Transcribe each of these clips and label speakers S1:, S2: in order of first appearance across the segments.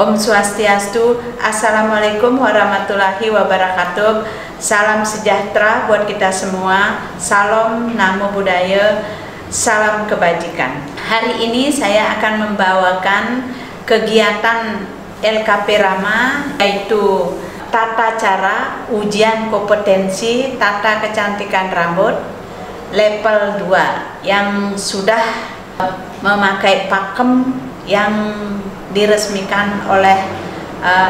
S1: Om Swastiastu, Assalamualaikum warahmatullahi wabarakatuh. Salam sejahtera buat kita semua. Salam Namo Buddhaya, salam kebajikan. Hari ini saya akan membawakan kegiatan LKP Rama, yaitu tata cara ujian kompetensi tata kecantikan rambut level 2 yang sudah memakai pakem yang diresmikan oleh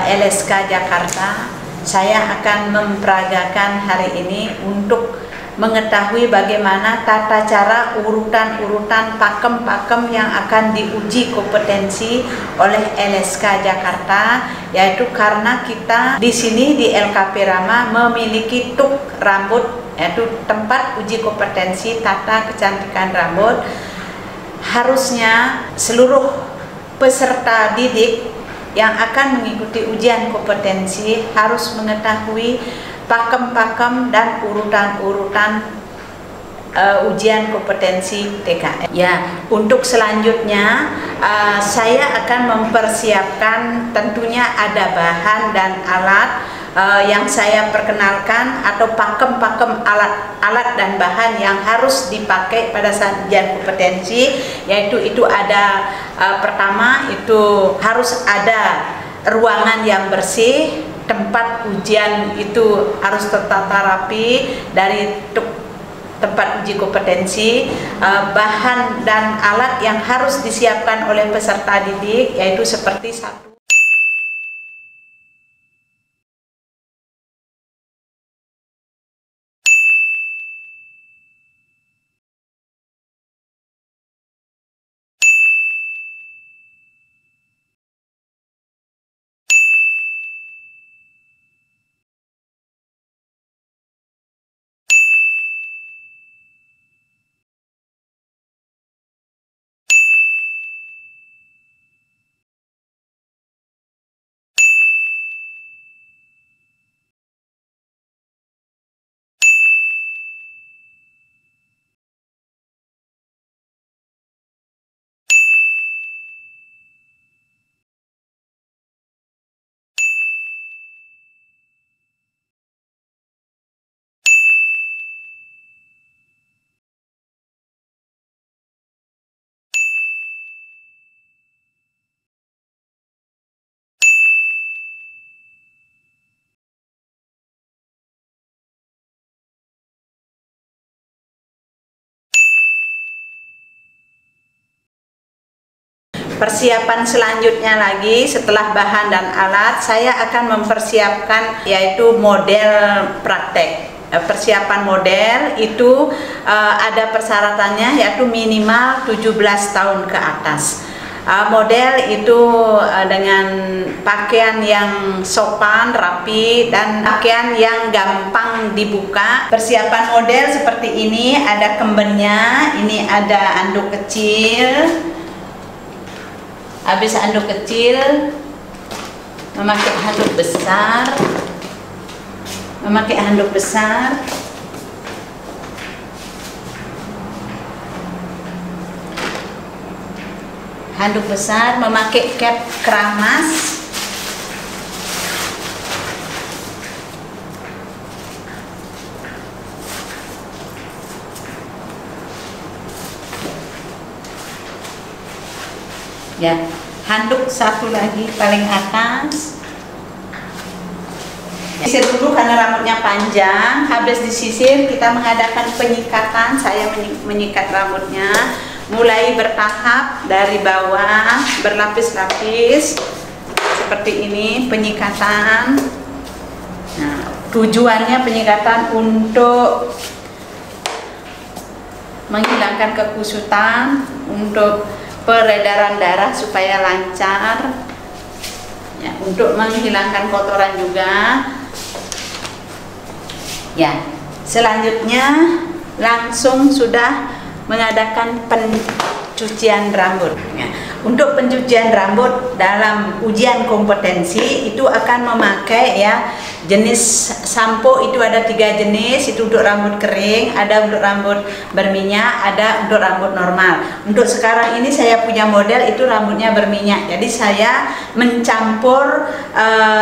S1: LSK Jakarta. Saya akan memperagakan hari ini untuk mengetahui bagaimana tata cara urutan-urutan pakem-pakem yang akan diuji kompetensi oleh LSK Jakarta, yaitu karena kita di sini di LKP Rama memiliki TUK rambut, yaitu tempat uji kompetensi tata kecantikan rambut. Harusnya seluruh peserta didik yang akan mengikuti ujian kompetensi harus mengetahui pakem-pakem dan urutan-urutan ujian kompetensi TKN. Ya, untuk selanjutnya saya akan mempersiapkan, tentunya ada bahan dan alat yang saya perkenalkan, atau pakem-pakem alat dan bahan yang harus dipakai pada saat ujian kompetensi, yaitu ada pertama itu harus ada ruangan yang bersih, tempat ujian itu harus tertata rapi dari tempat uji kompetensi, bahan dan alat yang harus disiapkan oleh peserta didik yaitu seperti satu. Persiapan selanjutnya lagi setelah bahan dan alat, saya akan mempersiapkan yaitu model praktek. Persiapan model itu ada persyaratannya, yaitu minimal 17 tahun ke atas. Model itu dengan pakaian yang sopan, rapi, dan pakaian yang gampang dibuka. Persiapan model seperti ini, ada kembennya, ini ada anduk kecil. Habis anduk kecil, memakai handuk besar, memakai cap keramas, ya, handuk satu lagi paling atas. Sisir dulu karena rambutnya panjang. Habis disisir kita mengadakan penyikatan. Saya menyikat rambutnya mulai bertahap dari bawah, berlapis-lapis seperti ini penyikatan. Nah, tujuannya penyikatan untuk menghilangkan kekusutan, untuk peredaran darah supaya lancar, ya, untuk menghilangkan kotoran juga. Ya, selanjutnya langsung sudah mengadakan pencucian rambut. Ya, Untuk pencucian rambut dalam ujian kompetensi itu akan memakai ya jenis sampo. Itu ada 3 jenis, itu untuk rambut kering, ada untuk rambut berminyak, ada untuk rambut normal. Untuk sekarang ini saya punya model itu rambutnya berminyak, jadi saya mencampur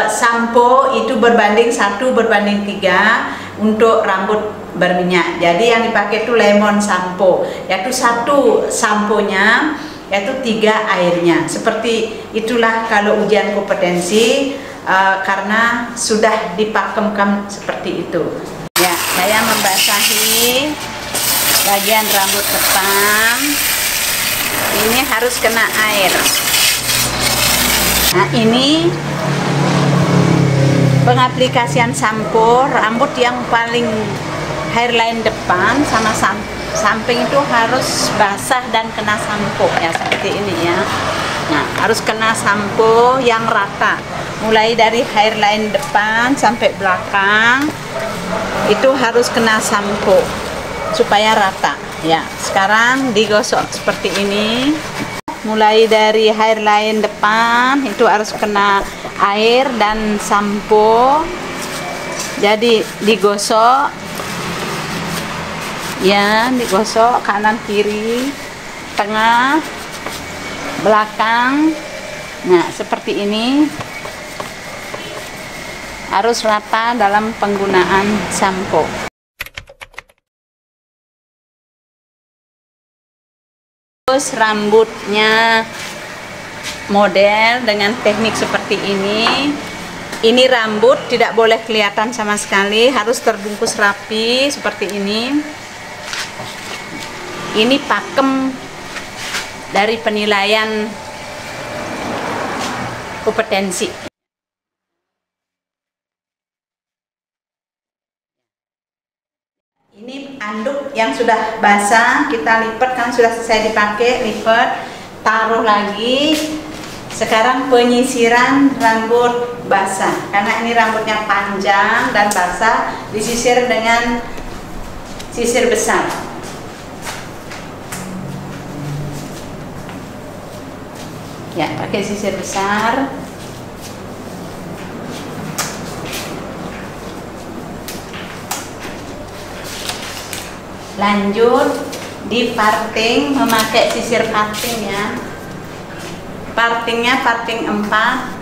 S1: sampo itu berbanding 1:3 untuk rambut berminyak. Jadi yang dipakai itu lemon sampo, yaitu 1 samponya yaitu 3 airnya. Seperti itulah kalau ujian kompetensi, karena sudah dipakemkan seperti itu. Ya, saya membasahi bagian rambut depan. Ini harus kena air. Nah, ini pengaplikasian sampo rambut yang paling hairline depan sama samping itu harus basah dan kena sampo ya, seperti ini ya. Nah, harus kena sampo yang rata, mulai dari hairline depan sampai belakang itu harus kena sampo supaya rata ya. Sekarang digosok seperti ini, mulai dari hairline depan itu harus kena air dan sampo, jadi digosok ya, digosok kanan kiri, tengah, belakang. Nah, seperti ini harus rata dalam penggunaan sampo. Terus rambutnya model dengan teknik seperti ini. Ini rambut tidak boleh kelihatan sama sekali, harus terbungkus rapi seperti ini. Ini pakem dari penilaian kompetensi. Ini anduk yang sudah basah, kita lipat, kan sudah selesai dipakai, lipat, taruh lagi. Sekarang penyisiran rambut basah, karena ini rambutnya panjang dan basah, disisir dengan sisir besar. Ya, pakai sisir besar. Lanjut di parting, memakai sisir parting ya. Partingnya parting 4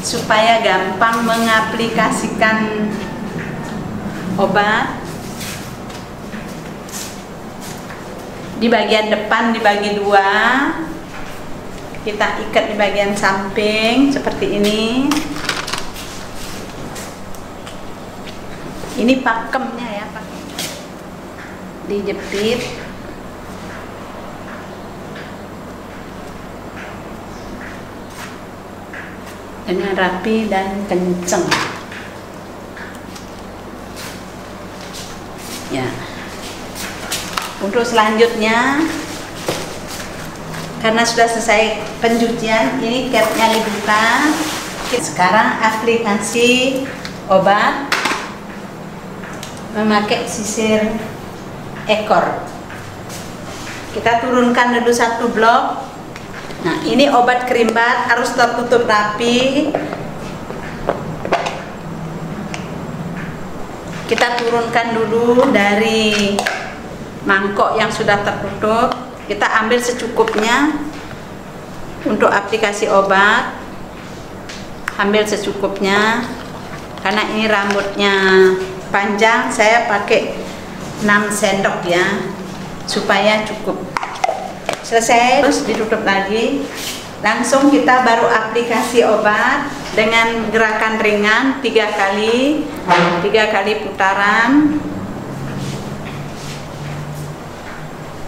S1: supaya gampang mengaplikasikan obat. Di bagian depan dibagi 2. Kita ikat di bagian samping seperti ini. Ini pakemnya ya, pakem. Dijepit. Dengan rapi dan kenceng. Ya. Untuk selanjutnya, karena sudah selesai pencucian, ini capnya dibuka. Sekarang aplikasi obat memakai sisir ekor. Kita turunkan dulu 1 blok. Nah, ini obat kerimbat harus tertutup rapi. Kita turunkan dulu dari mangkok yang sudah tertutup. Kita ambil secukupnya untuk aplikasi obat. Ambil secukupnya, karena ini rambutnya panjang, saya pakai 6 sendok ya, supaya cukup. Selesai, terus ditutup lagi. Langsung kita baru aplikasi obat dengan gerakan ringan 3 kali putaran.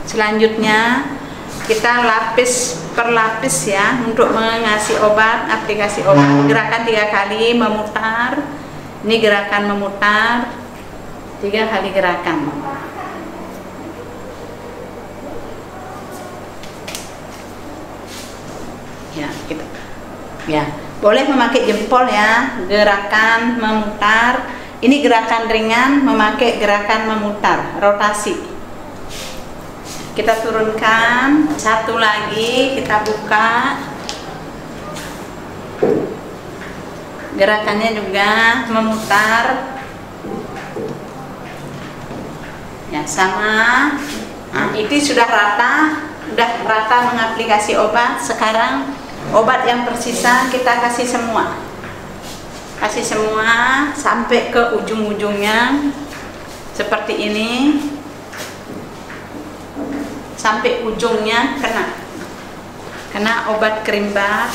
S1: Selanjutnya kita lapis per lapis ya, untuk mengasih obat, aplikasi obat. Gerakan 3 kali memutar. Ini gerakan memutar, 3 kali gerakan. Ya, kita ya boleh memakai jempol ya, gerakan memutar. Ini gerakan ringan, memakai gerakan memutar, rotasi. Kita turunkan, satu lagi kita buka. Gerakannya juga memutar. Ya, sama. Nah, ini sudah rata mengaplikasi obat. Sekarang obat yang tersisa kita kasih semua. Kasih semua sampai ke ujung-ujungnya. Seperti ini. Sampai ujungnya kena obat kerimbat.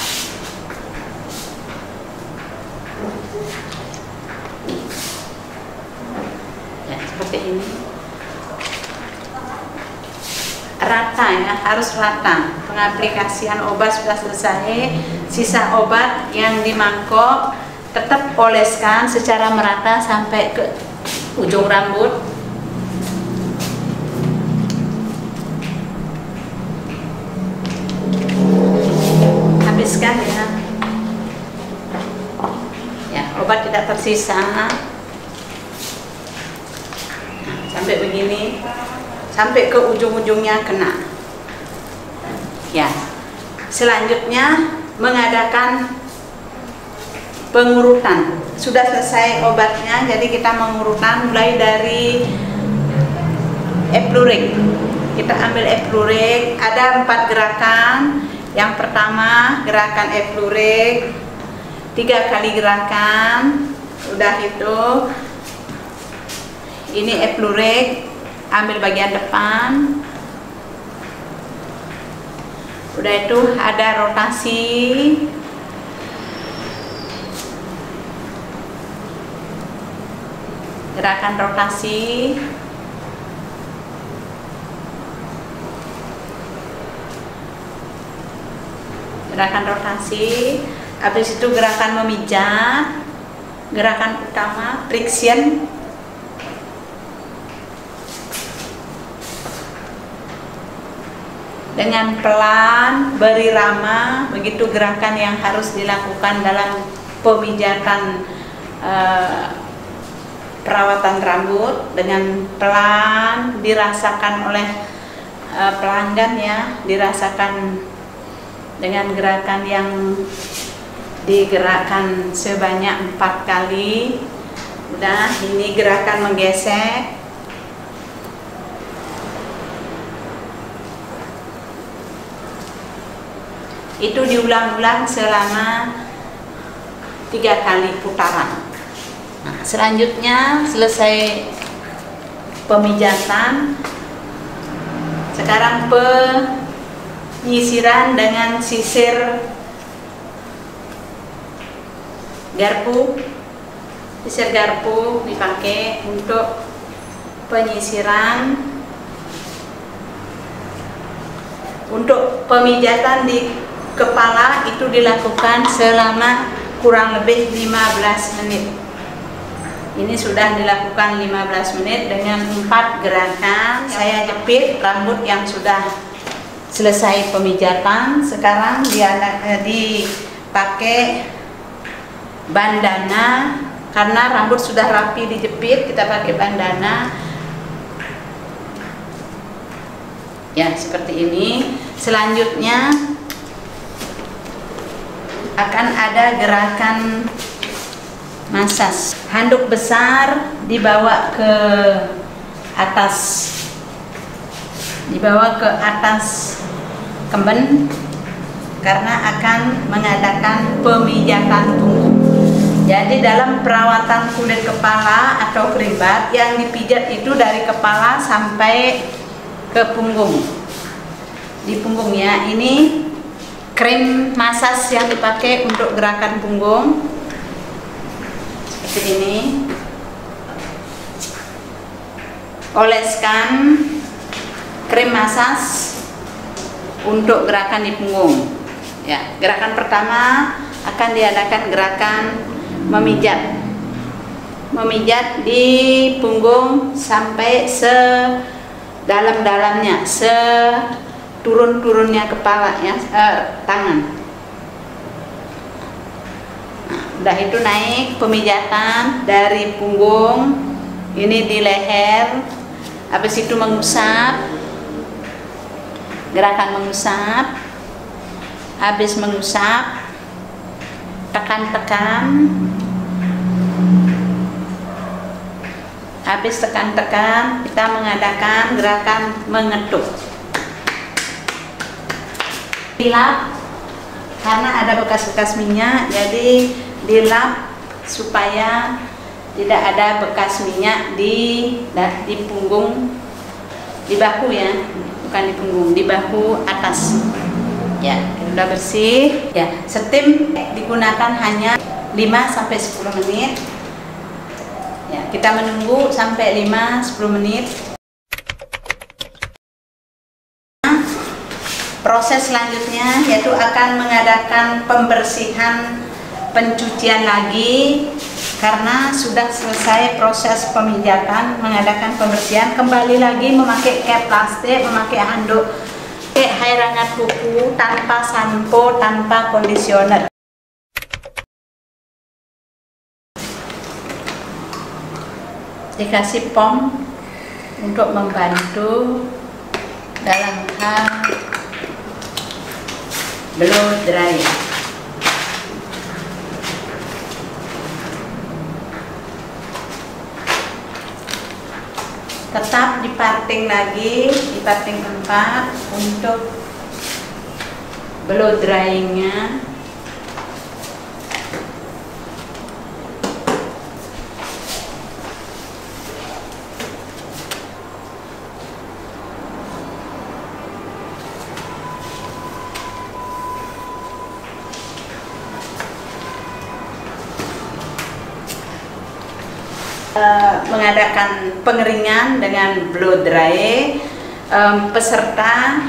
S1: Ya, seperti ini. Rata ya, harus rata. Pengaplikasian obat sudah selesai. Sisa obat yang di mangkok tetap oleskan secara merata sampai ke ujung rambut. Habiskan ya. Ya, obat tidak tersisa. Nah, sampai begini, sampai ke ujung-ujungnya kena. Ya, selanjutnya mengadakan pengurutan. Sudah selesai obatnya, jadi kita mengurutan mulai dari Eflurik. Kita ambil Eflurik, ada 4 gerakan. Yang pertama gerakan Eflurik, 3 kali gerakan. Udah itu, ini Eflurik, ambil bagian depan. Udah itu ada rotasi. Gerakan rotasi. Gerakan rotasi. Habis itu gerakan memijat. Gerakan utama friction. Dengan pelan, beri rama, begitu gerakan yang harus dilakukan dalam pemijatan perawatan rambut. Dengan pelan, dirasakan oleh pelanggan ya, dirasakan dengan gerakan yang digerakkan sebanyak 4 kali. Udah, ini gerakan menggesek. Itu diulang-ulang selama 3 kali putaran. Nah, selanjutnya selesai pemijatan. Sekarang penyisiran dengan sisir garpu. Sisir garpu dipakai untuk penyisiran. Untuk pemijatan di kepala itu dilakukan selama kurang lebih 15 menit. Ini sudah dilakukan 15 menit dengan 4 gerakan. Saya jepit rambut yang sudah selesai pemijatan. Sekarang dipakai bandana. Karena rambut sudah rapi dijepit, kita pakai bandana. Ya, seperti ini. Selanjutnya akan ada gerakan masas. Handuk besar dibawa ke atas, kemben, karena akan mengadakan pemijatan punggung. Jadi dalam perawatan kulit kepala atau kerimbat, yang dipijat itu dari kepala sampai ke punggung. Di punggungnya ini krim masas yang dipakai untuk gerakan punggung. Seperti ini. Oleskan krim masas untuk gerakan di punggung. Ya, gerakan pertama akan diadakan gerakan memijat. Memijat di punggung sampai sedalam-dalamnya, turun-turunnya kepala ya, tangan. Nah, udah itu naik pemijatan dari punggung, ini di leher, habis itu mengusap gerakan mengusap. Habis mengusap, tekan-tekan. Habis tekan-tekan, kita mengadakan gerakan mengetuk. Dilap, karena ada bekas-bekas minyak, jadi dilap supaya tidak ada bekas minyak di punggung, di bahu ya, bukan di punggung, di bahu atas. Ya, sudah bersih. Ya, steam digunakan hanya 5-10 menit. Ya, kita menunggu sampai 5-10 menit. Proses selanjutnya yaitu akan mengadakan pembersihan, pencucian lagi, karena sudah selesai proses pemijatan, mengadakan pembersihan, kembali lagi memakai cap plastik, memakai handuk, pakai air hangat kuku, tanpa sampo, tanpa kondisioner. Dikasih pom untuk membantu dalam hal blow dry. Tetap diparting lagi, diparting tempat untuk blow dryingnya. Mengadakan pengeringan dengan blow dry, peserta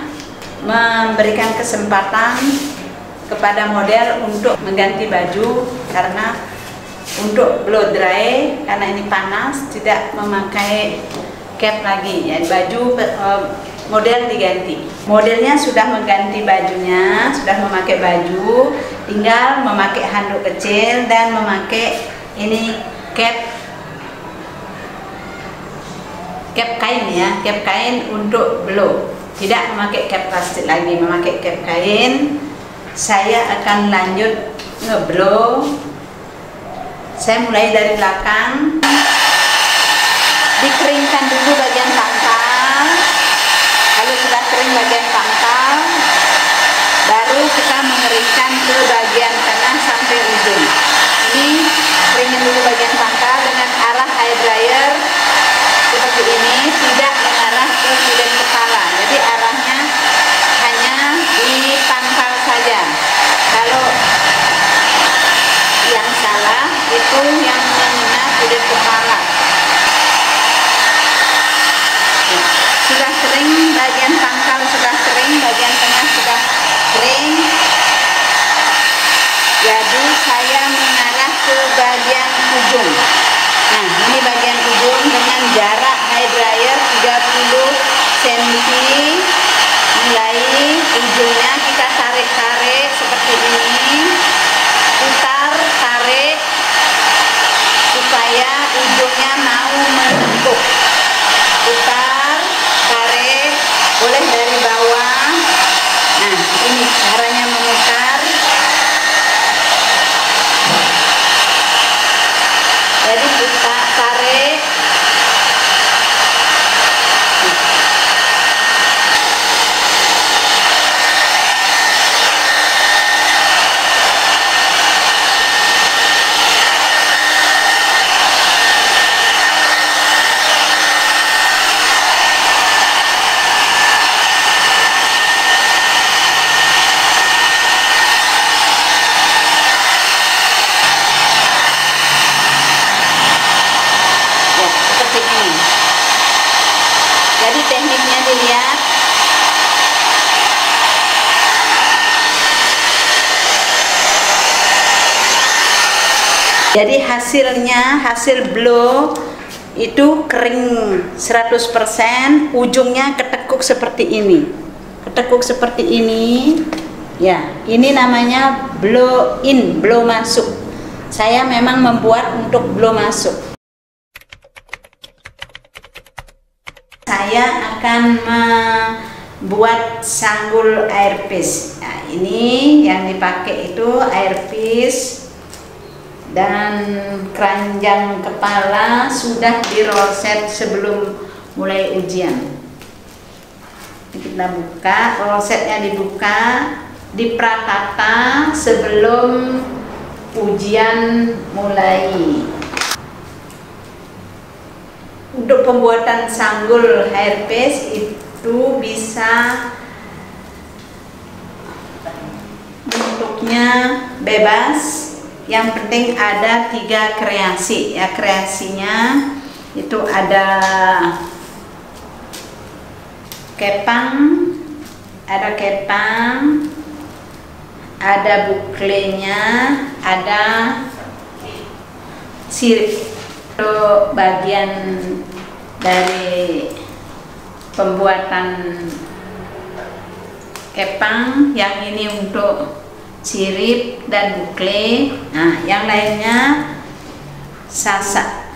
S1: memberikan kesempatan kepada model untuk mengganti baju, karena untuk blow dry, karena ini panas, tidak memakai cap lagi ya, baju model diganti. Modelnya sudah mengganti bajunya, sudah memakai baju, tinggal memakai handuk kecil dan memakai ini cap kain ya, cap kain untuk blow, tidak memakai cap plastik lagi, memakai cap kain. Saya akan lanjut ngeblow. Saya mulai dari belakang, dikeringkan dulu bagian pangkal. Kalau sudah kering bagian pangkal, baru kita mengeringkan ke bagian tengah sampai ujung. Ini keringin dulu bagian pangkal dengan arah air dryer seperti ini, tidak mengarah ke kulit kepala, jadi arahnya hanya di pangkal saja. Kalau yang salah itu yang mengenai kulit kepala. Ya, sudah kering bagian pangkal, sudah kering bagian tengah, sudah kering, jadi saya mengarah ke bagian ujung. Nah, ini bagian ujung dengan jarak hair dryer 30 cm. Mulai ujungnya kita tarik-tarik seperti ini. Putar, tarik supaya ujungnya mau menembuk. Putar, tarik, boleh dari bawah. Nah, ini caranya memutar. Jadi kita tarik. Jadi tekniknya dilihat. Jadi hasilnya, hasil blow itu kering 100%, ujungnya ketekuk seperti ini. Ketekuk seperti ini. Ya, ini namanya blow in, blow masuk. Saya memang membuat untuk blow masuk. Saya akan buat sanggul air pis. Nah, ini yang dipakai itu air pis dan keranjang kepala sudah dirolset sebelum mulai ujian. Kita buka, rolsetnya dibuka, diprakata sebelum ujian mulai. Untuk pembuatan sanggul air pis itu bisa bentuknya bebas, yang penting ada 3 kreasi ya. Kreasinya itu ada kepang, ada buklenya, ada sirip. Untuk bagian dari pembuatan kepang, yang ini untuk sirip dan bukle. Nah, yang lainnya sasak.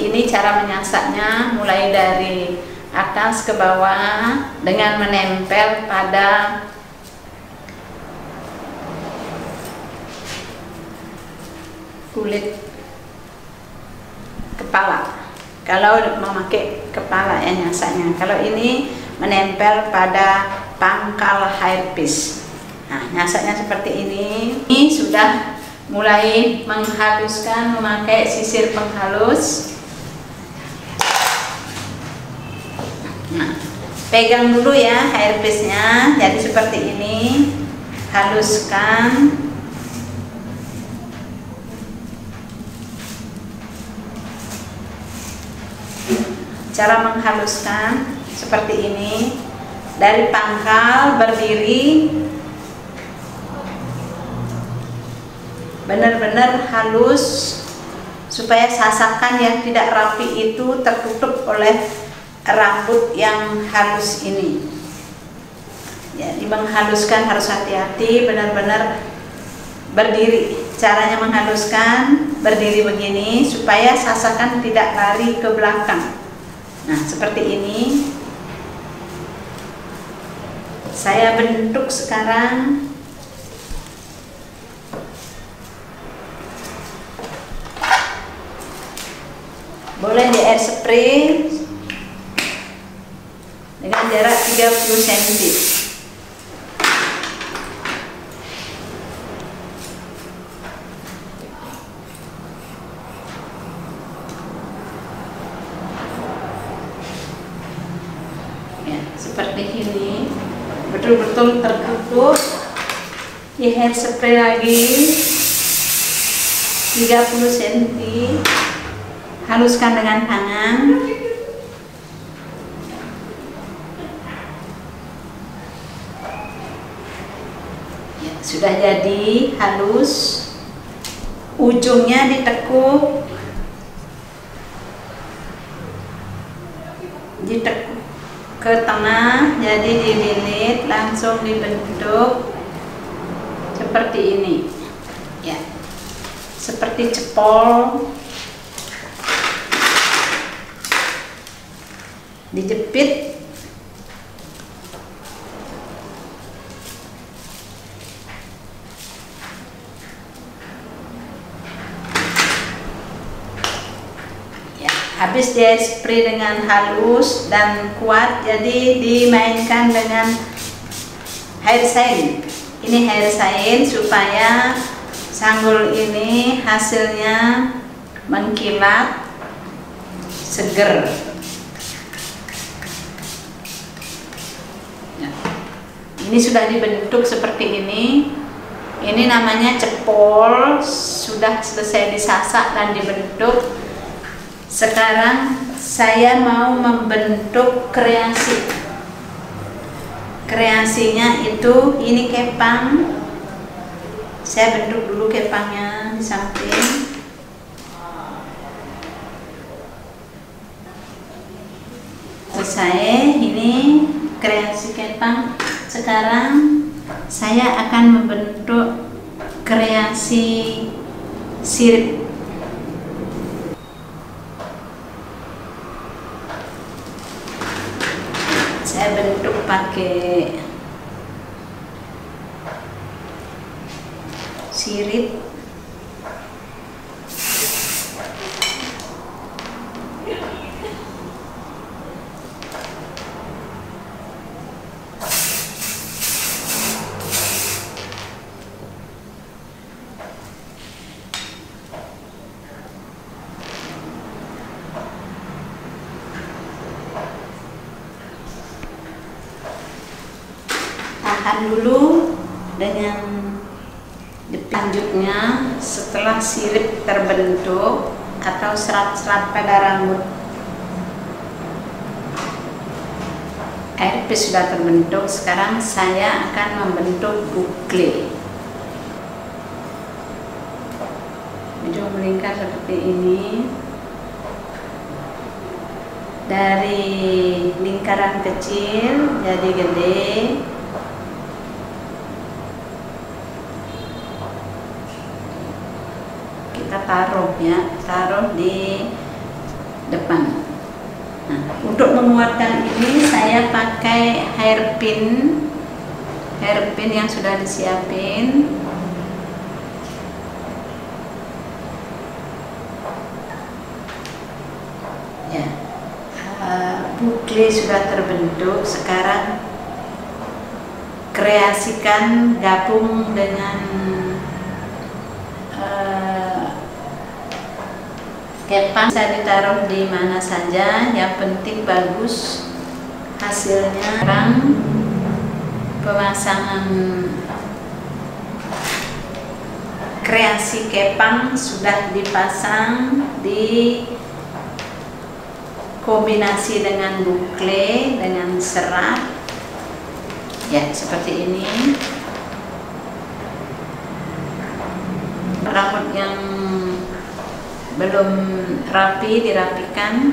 S1: Ini cara menyasaknya, mulai dari atas ke bawah dengan menempel pada kulit kepala. Kalau memakai kepala ya nyasaknya. Kalau ini menempel pada pangkal air pis. Nah, nyasaknya seperti ini. Ini sudah mulai menghaluskan memakai sisir penghalus. Nah, pegang dulu ya air pisnya, jadi seperti ini. Haluskan. Cara menghaluskan seperti ini, dari pangkal berdiri, benar-benar halus supaya sasakan yang tidak rapi itu tertutup oleh rambut yang halus ini. Jadi menghaluskan harus hati-hati, benar-benar berdiri. Caranya menghaluskan berdiri begini supaya sasakan tidak lari ke belakang. Nah, seperti ini. Saya bentuk sekarang. Boleh di air spray dengan jarak 30 cm. Seperti ini, betul-betul tertutup. Di hair spray lagi 30 cm, haluskan dengan tangan. Ya, sudah jadi halus. Ujungnya ditekuk ke tengah, jadi dililit, langsung dibentuk seperti ini ya, seperti cepol. Dijepit. Habis dia spray dengan halus dan kuat, jadi dimainkan dengan hair shine. Ini hair shine supaya sanggul ini hasilnya mengkilat, seger. Ini sudah dibentuk seperti ini. Ini namanya cepol, sudah selesai disasak dan dibentuk. Sekarang saya mau membentuk kreasi. Kreasinya itu ini kepang. Saya bentuk dulu kepangnya di samping. Selesai, ini kreasi kepang. Sekarang saya akan membentuk kreasi sirip. Saya bentuk pakai sirip. Tahan dulu dengan selanjutnya. Setelah sirip terbentuk atau serat-serat pada rambut hairpiece sudah terbentuk, sekarang saya akan membentuk bukle. Ujung melingkar seperti ini. Dari lingkaran kecil jadi gede. Kita taruh di depan. Nah, untuk menguatkan ini saya pakai hairpin yang sudah disiapin. Ya, bukle sudah terbentuk. Sekarang kreasikan, gabung dengan kepang. Bisa ditaruh di mana saja, yang penting bagus hasilnya. Sekarang pemasangan kreasi kepang sudah dipasang, di kombinasi dengan bukle dengan serat ya, seperti ini. Rambut yang belum rapi dirapikan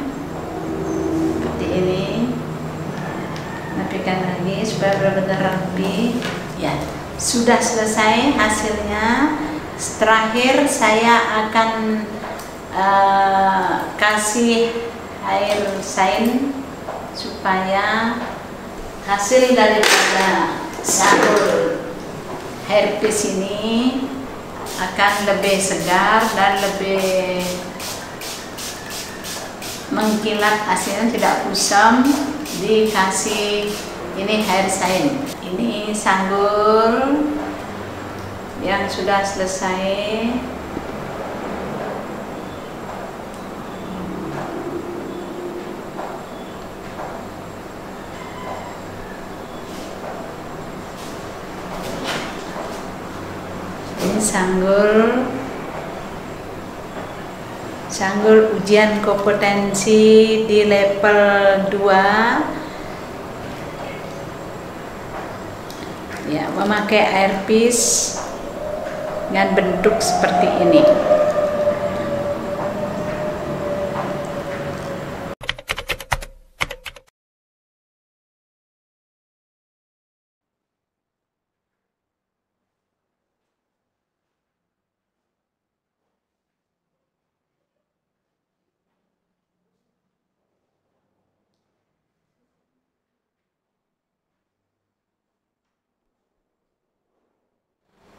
S1: seperti ini, rapikan lagi supaya benar-benar rapi ya. Sudah selesai hasilnya. Terakhir saya akan kasih air sain supaya hasil daripada sabur hairpiece ini akan lebih segar dan lebih mengkilat, hasilnya tidak kusam. Dikasih ini air sain. Ini sanggul yang sudah selesai. Ini sanggul ujian kompetensi di level 2 ya, memakai hairpiece dengan bentuk seperti ini.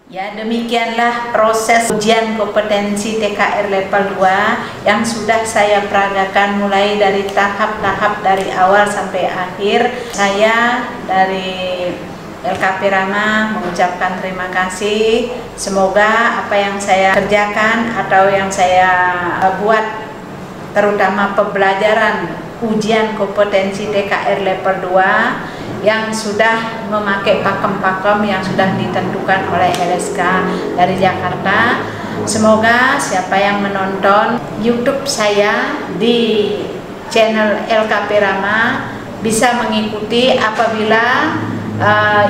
S1: Ya, demikianlah proses ujian kompetensi TKR level 2 yang sudah saya peragakan mulai dari tahap-tahap dari awal sampai akhir. Saya dari LKP Rama mengucapkan terima kasih. Semoga apa yang saya kerjakan atau yang saya buat, terutama pembelajaran ujian kompetensi TKR level 2 yang sudah memakai pakem-pakem yang sudah ditentukan oleh LSK dari Jakarta. Semoga siapa yang menonton YouTube saya di channel LKP Rama bisa mengikuti. Apabila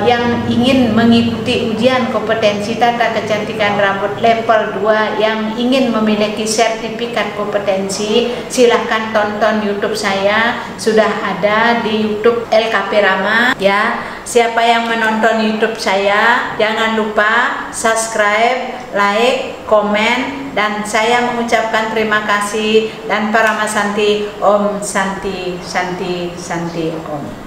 S1: yang ingin mengikuti ujian kompetensi tata kecantikan rambut level 2 yang ingin memiliki sertifikat kompetensi, silahkan tonton YouTube saya, sudah ada di YouTube LKP Rama ya. Siapa yang menonton YouTube saya jangan lupa subscribe, like, komen, dan saya mengucapkan terima kasih. Dan Parama Santi, Om Santi Santi Santi Om.